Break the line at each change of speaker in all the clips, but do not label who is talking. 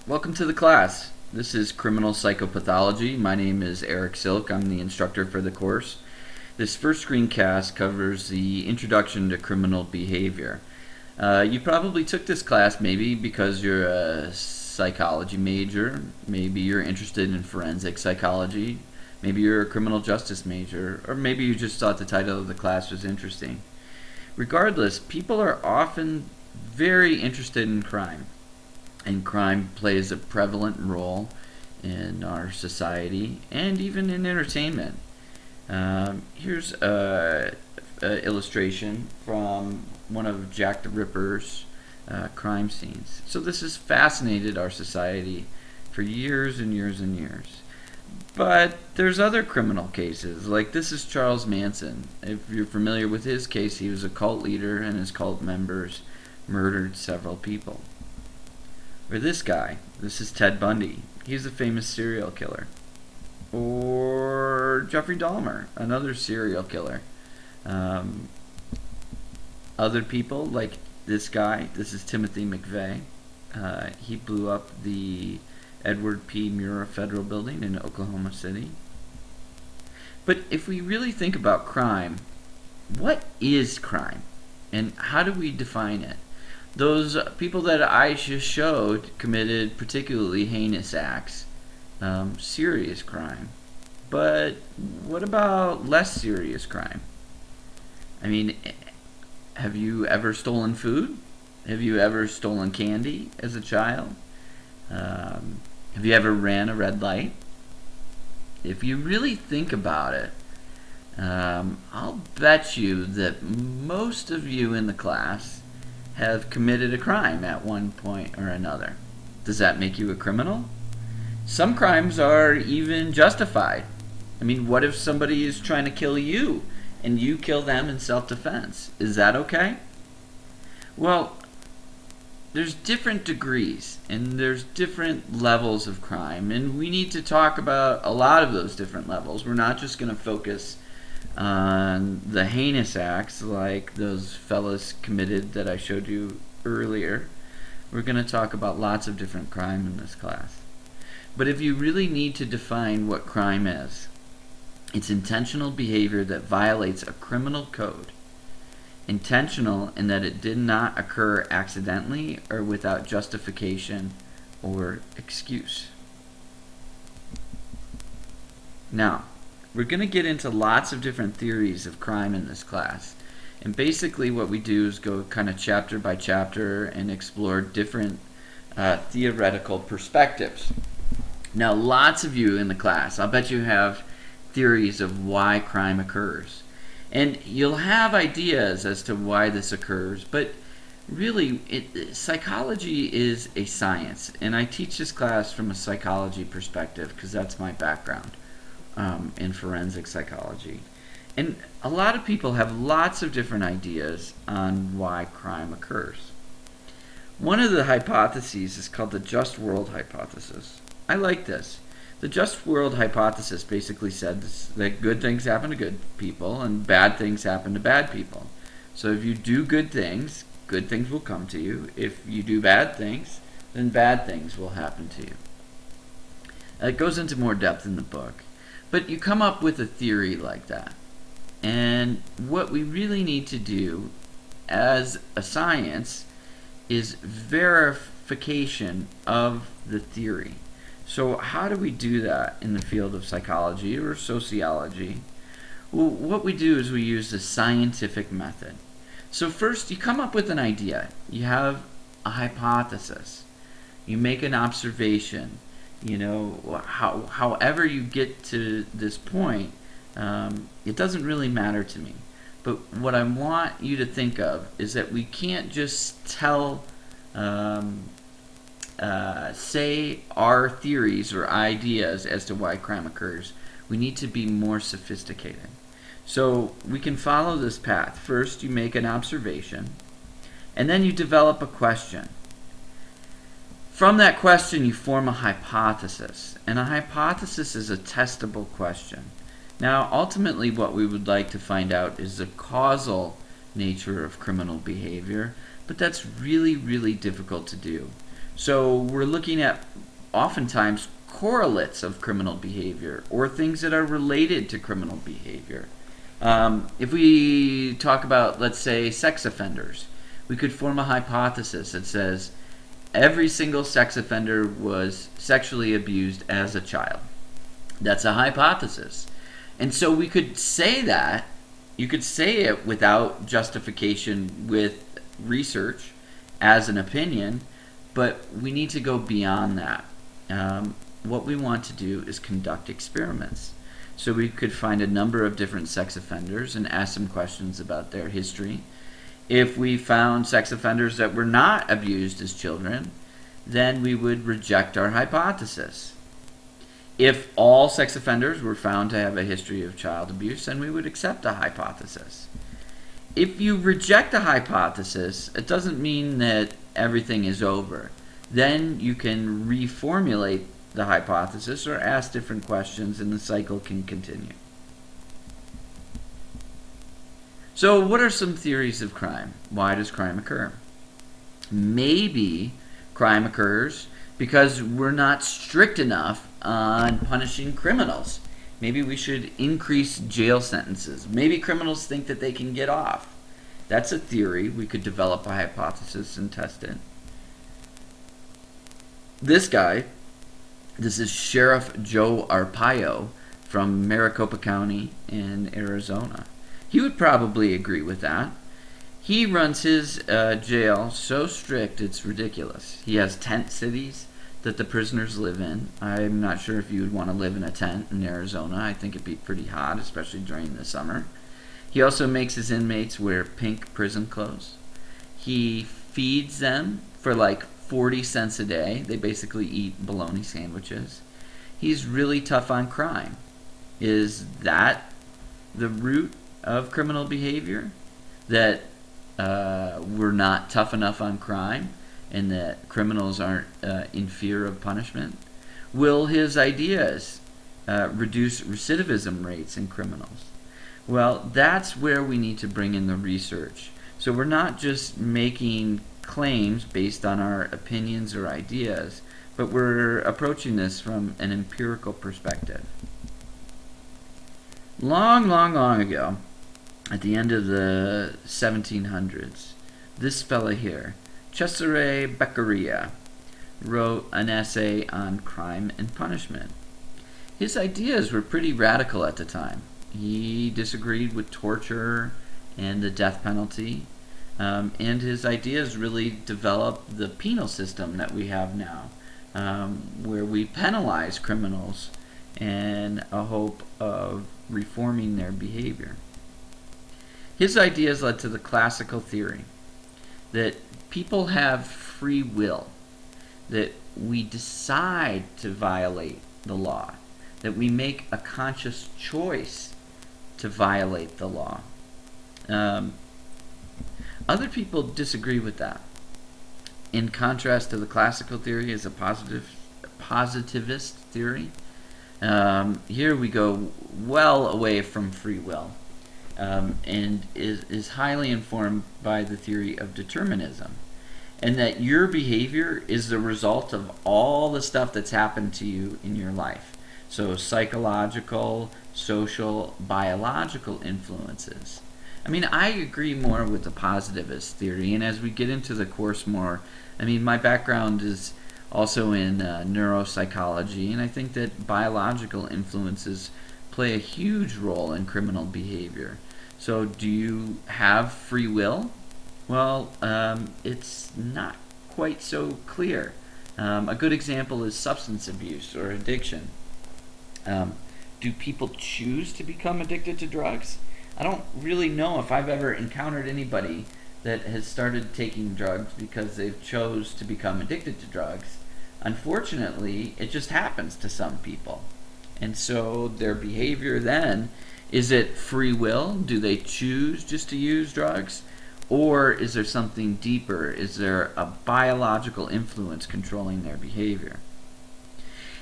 Welcome to the class. This is Criminal Psychopathology. My name is Eric Silk. I'm the instructor for the course. This first screencast covers the introduction to criminal behavior. You probably took this class maybe because you're a psychology major, maybe you're interested in forensic psychology, maybe you're a criminal justice major, or maybe you just thought the title of the class was interesting. Regardless, people are often very interested in crime. And crime plays a prevalent role in our society and even in entertainment. Here's an illustration from one of Jack the Ripper's crime scenes. So this has fascinated our society for years and years and years. But there's other criminal cases, like this is Charles Manson. If you're familiar with his case, he was a cult leader and his cult members murdered several people. Or this guy, this is Ted Bundy. He's a famous serial killer. Or Jeffrey Dahmer, another serial killer. Other people, like this guy, this is Timothy McVeigh. He blew up the Edward P. Murrah Federal Building in Oklahoma City. But if we really think about crime, what is crime? And how do we define it? Those people that I just showed committed particularly heinous acts, serious crime. But what about less serious crime? I mean, have you ever stolen food? Have you ever stolen candy as a child? Have you ever ran a red light? If you really think about it, I'll bet you that most of you in the class have committed a crime at one point or another. Does that make you a criminal? Some crimes are even justified. I mean, what if somebody is trying to kill you and you kill them in self-defense? Is that okay? Well, there's different degrees and there's different levels of crime, and we need to talk about a lot of those different levels. We're not just going to focus on the heinous acts like those fellas committed that I showed you earlier. We're going to talk about lots of different crime in this class. But if you really need to define what crime is, it's intentional behavior that violates a criminal code. Intentional in that it did not occur accidentally or without justification or excuse. Now, we're going to get into lots of different theories of crime in this class. And basically what we do is go kind of chapter by chapter and explore different theoretical perspectives. Now, lots of you in the class, I'll bet you have theories of why crime occurs. And you'll have ideas as to why this occurs, but really, psychology is a science. And I teach this class from a psychology perspective because that's my background. In forensic psychology. And a lot of people have lots of different ideas on why crime occurs. One of the hypotheses is called the just world hypothesis. I like this. The just world hypothesis basically says that good things happen to good people and bad things happen to bad people. So if you do good things will come to you. If you do bad things, then bad things will happen to you. It goes into more depth in the book. But you come up with a theory like that. And what we really need to do as a science is verification of the theory. So how do we do that in the field of psychology or sociology? Well, what we do is we use the scientific method. So first you come up with an idea. You have a hypothesis. You make an observation. You know, however you get to this point, it doesn't really matter to me. But what I want you to think of is that we can't just say our theories or ideas as to why crime occurs. We need to be more sophisticated. So we can follow this path. First, you make an observation, and then you develop a question. From that question, you form a hypothesis, and a hypothesis is a testable question. Now, ultimately, what we would like to find out is the causal nature of criminal behavior, but that's really, really difficult to do. So we're looking at oftentimes correlates of criminal behavior or things that are related to criminal behavior. If we talk about, let's say, sex offenders, we could form a hypothesis that says every single sex offender was sexually abused as a child. That's a hypothesis. And so we could say that. You could say it without justification with research as an opinion, but we need to go beyond that. What we want to do is conduct experiments. So we could find a number of different sex offenders and ask them questions about their history. If we found sex offenders that were not abused as children, then we would reject our hypothesis. If all sex offenders were found to have a history of child abuse, then we would accept a hypothesis. If you reject a hypothesis, it doesn't mean that everything is over. Then you can reformulate the hypothesis or ask different questions, and the cycle can continue. So what are some theories of crime? Why does crime occur? Maybe crime occurs because we're not strict enough on punishing criminals. Maybe we should increase jail sentences. Maybe criminals think that they can get off. That's a theory. We could develop a hypothesis and test it. This is Sheriff Joe Arpaio from Maricopa County in Arizona. He would probably agree with that. He runs his jail so strict it's ridiculous. He has tent cities that the prisoners live in. I'm not sure if you would want to live in a tent in Arizona. I think it'd be pretty hot, especially during the summer. He also makes his inmates wear pink prison clothes. He feeds them for like 40 cents a day. They basically eat bologna sandwiches. He's really tough on crime. Is that the root of criminal behavior? That we're not tough enough on crime and that criminals aren't in fear of punishment? Will his ideas reduce recidivism rates in criminals? Well, that's where we need to bring in the research. So we're not just making claims based on our opinions or ideas, but we're approaching this from an empirical perspective. Long, long, long ago, at the end of the 1700s, this fella here, Cesare Beccaria, wrote an essay on crime and punishment. His ideas were pretty radical at the time. He disagreed with torture and the death penalty, and his ideas really developed the penal system that we have now, where we penalize criminals in a hope of reforming their behavior. His ideas led to the classical theory that people have free will, that we decide to violate the law, that we make a conscious choice to violate the law. Other people disagree with that. In contrast to the classical theory is a positivist theory. Here we go well away from free will, and is highly informed by the theory of determinism, and that your behavior is the result of all the stuff that's happened to you in your life. So psychological, social, biological influences. I mean, I agree more with the positivist theory, and as we get into the course more, I mean, my background is also in neuropsychology, and I think that biological influences play a huge role in criminal behavior. So do you have free will? Well, it's not quite so clear. A good example is substance abuse or addiction. Do people choose to become addicted to drugs? I don't really know if I've ever encountered anybody that has started taking drugs because they've chose to become addicted to drugs. Unfortunately, it just happens to some people. And so their behavior then, is it free will? Do they choose just to use drugs? Or is there something deeper? Is there a biological influence controlling their behavior?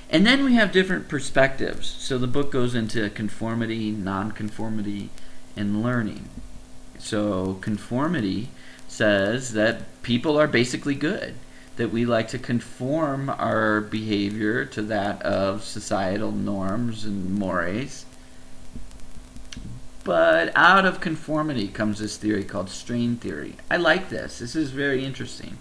And then we have different perspectives. So the book goes into conformity, nonconformity, and learning. So conformity says that people are basically good. that we like to conform our behavior to that of societal norms and mores. But out of conformity comes this theory called strain theory. I like this. This is very interesting.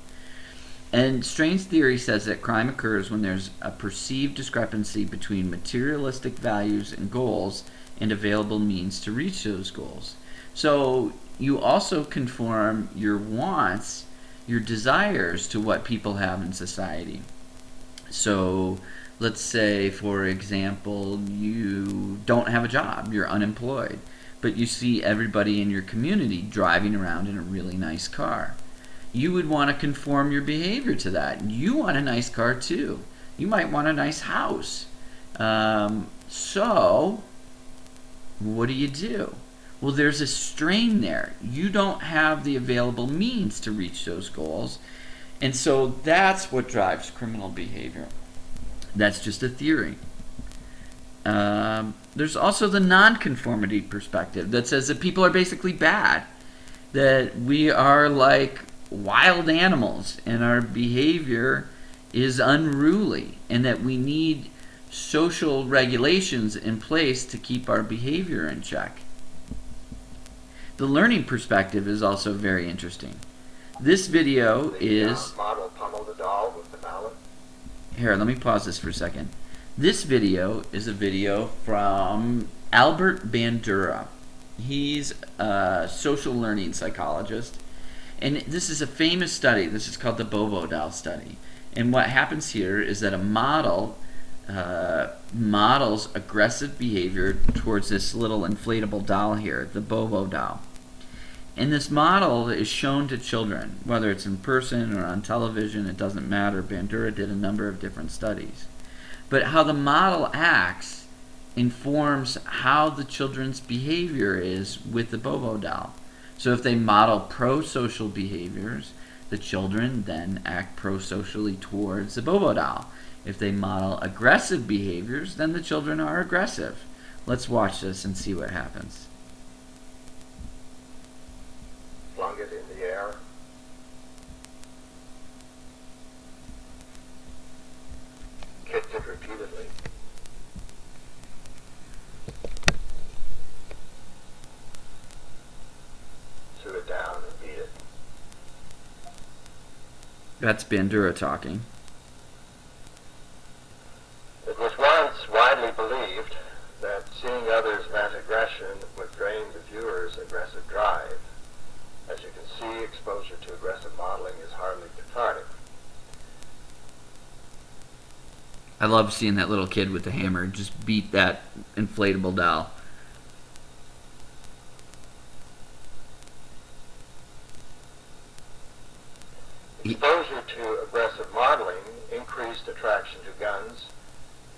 And strain theory says that crime occurs when there's a perceived discrepancy between materialistic values and goals and available means to reach those goals. So you also conform your wants, your desires, to what people have in society. So let's say, for example, you don't have a job, you're unemployed, but you see everybody in your community driving around in a really nice car. You would want to conform your behavior to that. You want a nice car too. You might want a nice house. So, what do? Well, there's a strain there. You don't have the available means to reach those goals. And so that's what drives criminal behavior. That's just a theory. There's also the nonconformity perspective that says that people are basically bad, that we are like wild animals and our behavior is unruly, and that we need social regulations in place to keep our behavior in check. The learning perspective is also very interesting. This video is...
model pummel the doll with the mallet.
Here, let me pause this for a second. This video is a video from Albert Bandura. He's a social learning psychologist. And this is a famous study. This is called the Bobo doll study. And what happens here is that a model models aggressive behavior towards this little inflatable doll here, the Bobo doll. And this model is shown to children, whether it's in person or on television, it doesn't matter. Bandura did a number of different studies. But how the model acts informs how the children's behavior is with the Bobo doll. So if they model pro-social behaviors, the children then act pro-socially towards the Bobo doll. If they model aggressive behaviors, then the children are aggressive. Let's watch this and see what happens.
Flung it in the air. Kicked it repeatedly. Threw it down and beat it.
That's Bandura talking.
It was once widely believed that seeing others vent aggression would drain the viewer's aggressive drive. As you can see, exposure to aggressive modeling is hardly cathartic.
I love seeing that little kid with the hammer just beat that inflatable doll.
Exposure to aggressive modeling increased attraction to guns,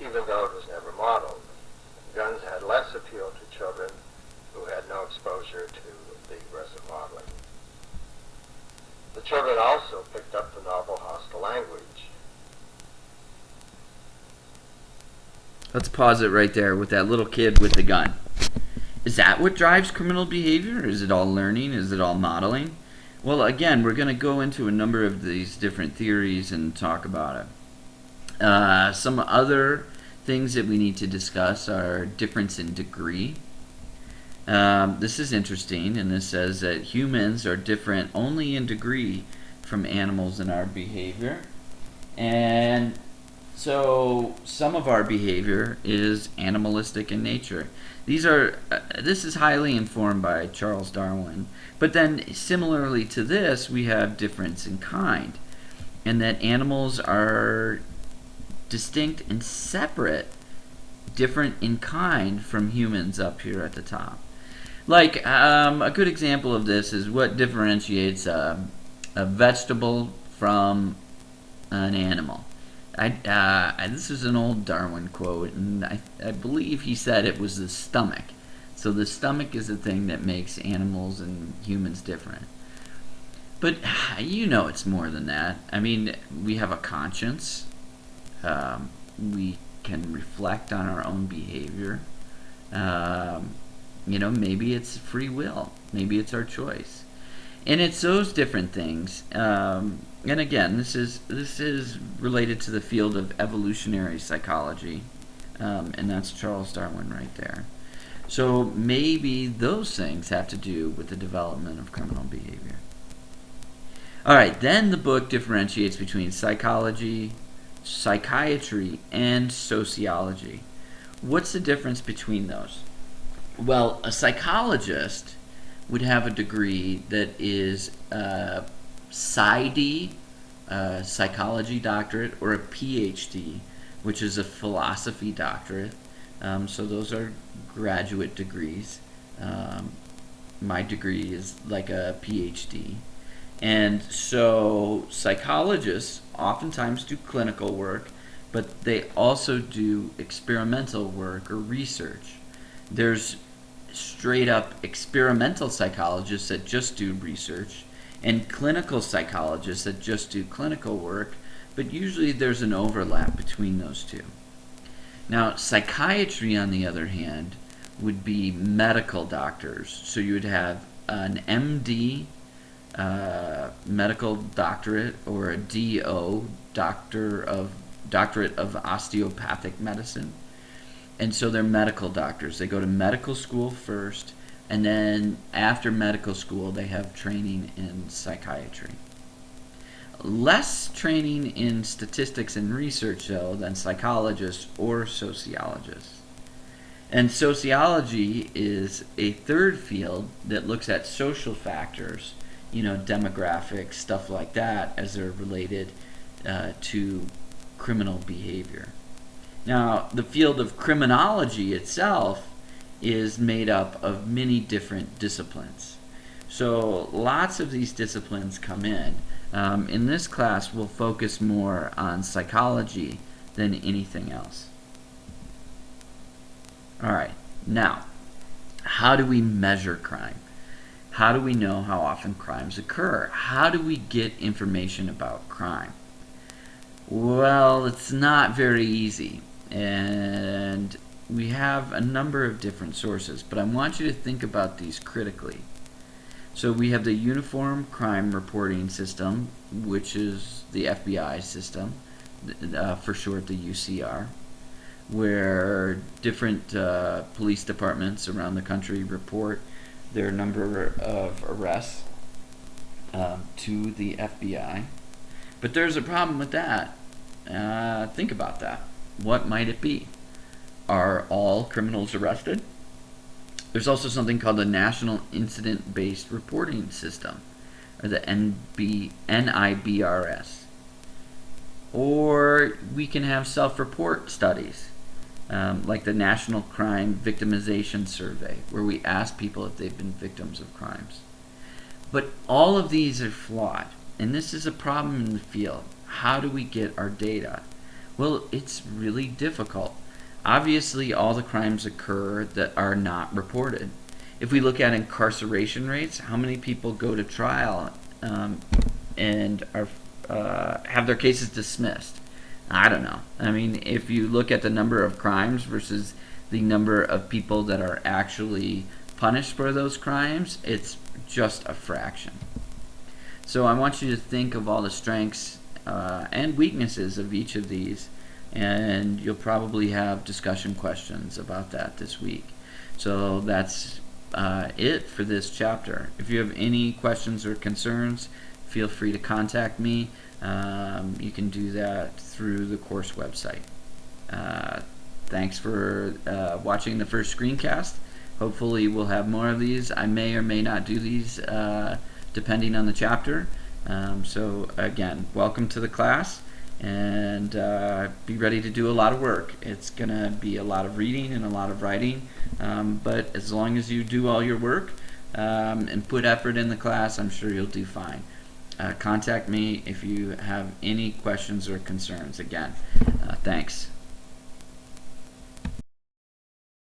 even though it was never modeled. Guns had less appeal to children who had no exposure to the aggressive modeling. The children also picked up the novel hostile language.
Let's pause it right there with that little kid with the gun. Is that what drives criminal behavior? Is it all learning? Is it all modeling? Well, again, we're going to go into a number of these different theories and talk about it. Some other things that we need to discuss are difference in degree. This is interesting, and this says that humans are different only in degree from animals in our behavior. And so some of our behavior is animalistic in nature. This is highly informed by Charles Darwin. But then similarly to this, we have difference in kind, and that animals are distinct and separate, different in kind from humans up here at the top. Like a good example of this is what differentiates a vegetable from an animal. This is an old Darwin quote, and I believe he said it was the stomach. So the stomach is the thing that makes animals and humans different. But you know it's more than that. I mean, we have a conscience. We can reflect on our own behavior. Maybe it's free will. Maybe it's our choice. And it's those different things. And again, this is related to the field of evolutionary psychology, and that's Charles Darwin right there. So maybe those things have to do with the development of criminal behavior. All right, then the book differentiates between psychology, psychiatry, and sociology. What's the difference between those? Well, a psychologist would have a degree that is a PsyD, a psychology doctorate, or a PhD, which is a philosophy doctorate. So those are graduate degrees. My degree is like a PhD. And so psychologists oftentimes do clinical work, but they also do experimental work or research. There's straight up experimental psychologists that just do research, and clinical psychologists that just do clinical work, but usually there's an overlap between those two. Now, psychiatry, on the other hand, would be medical doctors. So you would have an MD, medical doctorate, or a DO, doctorate of osteopathic medicine. And so they're medical doctors. They go to medical school first, and then after medical school, they have training in psychiatry. Less training in statistics and research, though, than psychologists or sociologists. And sociology is a third field that looks at social factors, demographics, stuff like that, as they're related to criminal behavior. Now, the field of criminology itself is made up of many different disciplines. So lots of these disciplines come in. In this class, we'll focus more on psychology than anything else. All right, now, how do we measure crime? How do we know how often crimes occur? How do we get information about crime? Well, it's not very easy, and we have a number of different sources, but I want you to think about these critically. So we have the Uniform Crime Reporting System, which is the FBI system, for short the UCR, where different police departments around the country report their number of arrests to the FBI. But there's a problem with that. Think about that. What might it be? Are all criminals arrested? There's also something called the National Incident-Based Reporting System, or the NIBRS. Or we can have self-report studies, like the National Crime Victimization Survey, where we ask people if they've been victims of crimes. But all of these are flawed, and this is a problem in the field. How do we get our data? Well, it's really difficult. Obviously, all the crimes occur that are not reported. If we look at incarceration rates, how many people go to trial and are have their cases dismissed? I don't know. I mean, if you look at the number of crimes versus the number of people that are actually punished for those crimes, it's just a fraction. So I want you to think of all the strengths and weaknesses of each of these, and you'll probably have discussion questions about that this week. So that's it for this chapter. If you have any questions or concerns, feel free to contact me. You can do that through the course website. Thanks for watching the first screencast. Hopefully we'll have more of these. I may or may not do these depending on the chapter. So again, welcome to the class, and be ready to do a lot of work. It's going to be a lot of reading and a lot of writing, but as long as you do all your work and put effort in the class, I'm sure you'll do fine. Contact me if you have any questions or concerns. Again, thanks.